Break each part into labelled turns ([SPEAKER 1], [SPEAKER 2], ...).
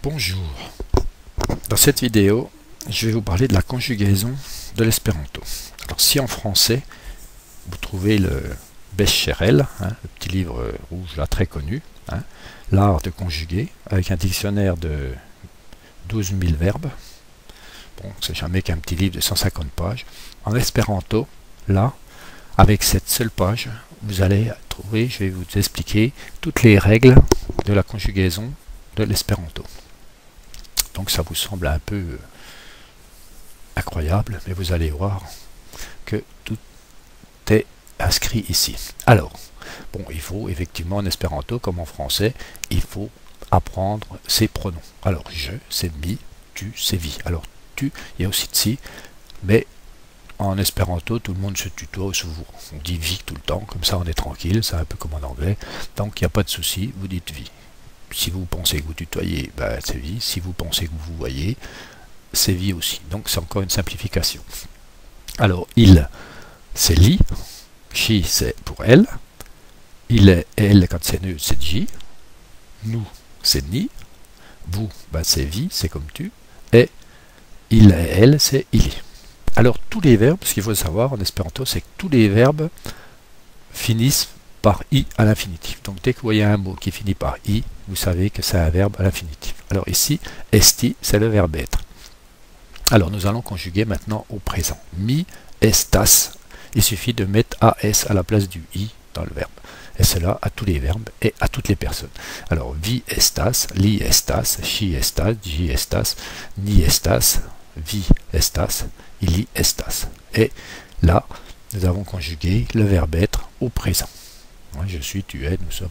[SPEAKER 1] Bonjour. Dans cette vidéo, je vais vous parler de la conjugaison de l'espéranto. Alors si en français, vous trouvez le Becherel, le petit livre rouge là très connu, l'art de conjuguer, avec un dictionnaire de 12 000 verbes. Bon, c'est jamais qu'un petit livre de 150 pages. En espéranto, là, avec cette seule page, vous allez trouver, je vais vous expliquer toutes les règles de la conjugaison de l'espéranto. Donc ça vous semble un peu incroyable, mais vous allez voir que tout est inscrit ici. Alors, bon, il faut effectivement en espéranto, comme en français, il faut apprendre ses pronoms. Alors, je, c'est mi, tu, c'est vi. Alors, tu, il y a aussi tsi, mais en espéranto, tout le monde se tutoie, on dit vi tout le temps, comme ça on est tranquille, c'est un peu comme en anglais, donc il n'y a pas de souci, vous dites vi. Si vous pensez que vous tutoyez, ben, c'est vi. Si vous pensez que vous voyez, c'est vi aussi. Donc c'est encore une simplification. Alors, il, c'est li. She, c'est pour elle. Il est, elle, quand c'est neutre, c'est ji. Nous, c'est ni. Vous, ben, c'est vi, c'est comme tu. Et il et elle, c'est ili. Alors, tous les verbes, ce qu'il faut savoir en espéranto, c'est que tous les verbes finissent par i à l'infinitif. Donc dès que vous voyez un mot qui finit par i, vous savez que c'est un verbe à l'infinitif. Alors ici, esti, c'est le verbe être. Alors nous allons conjuguer maintenant au présent. Mi, estas. Il suffit de mettre as à la place du i dans le verbe. Et cela à tous les verbes et à toutes les personnes. Alors vi estas, li estas, she estas, ji estas, ni estas, vi estas, ili estas. Et là, nous avons conjugué le verbe être au présent. Je suis, tu es, nous sommes.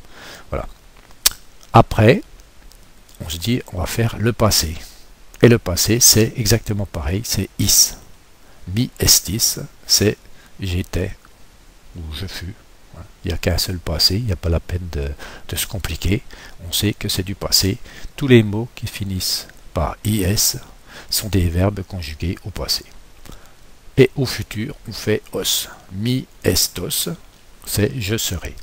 [SPEAKER 1] Voilà. Après, on se dit, on va faire le passé. Et le passé, c'est exactement pareil, c'est is. Mi estis, c'est j'étais ou je fus. Il n'y a qu'un seul passé, il n'y a pas la peine de se compliquer. On sait que c'est du passé. Tous les mots qui finissent par is sont des verbes conjugués au passé. Et au futur, on fait os. Mi estos, c'est je serai.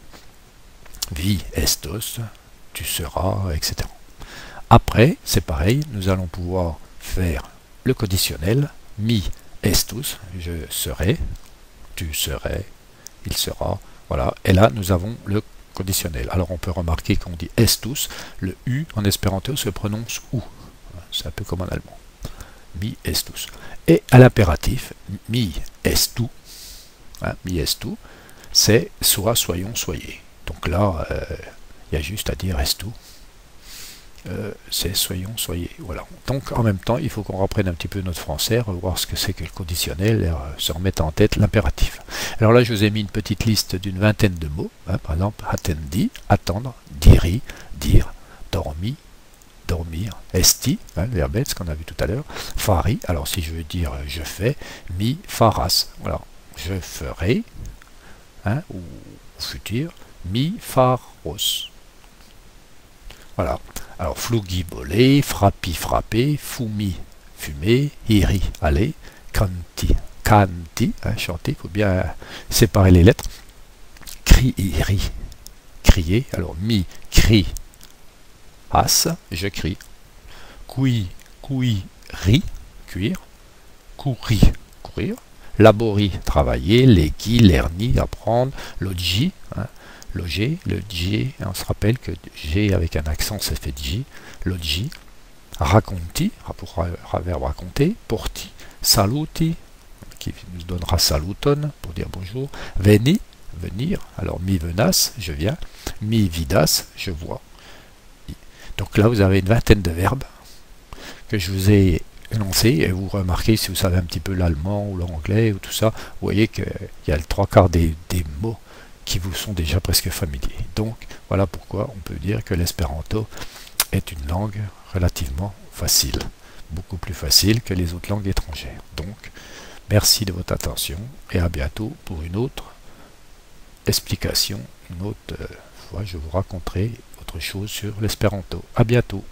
[SPEAKER 1] Vi estos, tu seras, etc. Après, c'est pareil, nous allons pouvoir faire le conditionnel. Mi estus, je serai, tu serais, il sera. Voilà, et là, nous avons le conditionnel. Alors, on peut remarquer qu'on dit estus, le U en espéranto se prononce OU. C'est un peu comme en allemand. Mi estus. Et à l'impératif, mi estu, mi estu, c'est soit, soyons, soyez. Donc là, il y a juste à dire est tout. C'est soyons, soyez. Voilà. Donc en même temps, il faut qu'on reprenne un petit peu notre français, revoir ce que c'est que le conditionnel et se remettre en tête l'impératif. Alors là, je vous ai mis une petite liste d'une vingtaine de mots. Par exemple, attendi, attendre, diri, dire, dormi, dormir, esti, le verbe être, ce qu'on a vu tout à l'heure, fari, alors si je veux dire je fais, mi faras. Voilà. Je ferai, ou futur, mi faros. Voilà. Alors, flugi bolé, frappi frapper, fumi fumer, iri aller, canti canti, chanter, il faut bien séparer les lettres. Cri iri, crier. Alors, mi cri as, je crie. Cui ri, cuire. Couri, courir. Labori, travailler. Leghi, lerni, apprendre. Logi, loger, le J, on se rappelle que G avec un accent ça fait J, logi, raconti, pour verbe raconter, porti, saluti, qui nous donnera saluton, pour dire bonjour, veni, venir, alors mi venas, je viens, mi vidas, je vois. Donc là vous avez une vingtaine de verbes que je vous ai énoncés, et vous remarquez, si vous savez un petit peu l'allemand ou l'anglais ou tout ça, vous voyez qu'il y a le trois quarts des mots qui vous sont déjà presque familiers. Donc, voilà pourquoi on peut dire que l'espéranto est une langue relativement facile, beaucoup plus facile que les autres langues étrangères. Donc, merci de votre attention et à bientôt pour une autre explication. Une autre fois, je vous raconterai autre chose sur l'espéranto. À bientôt.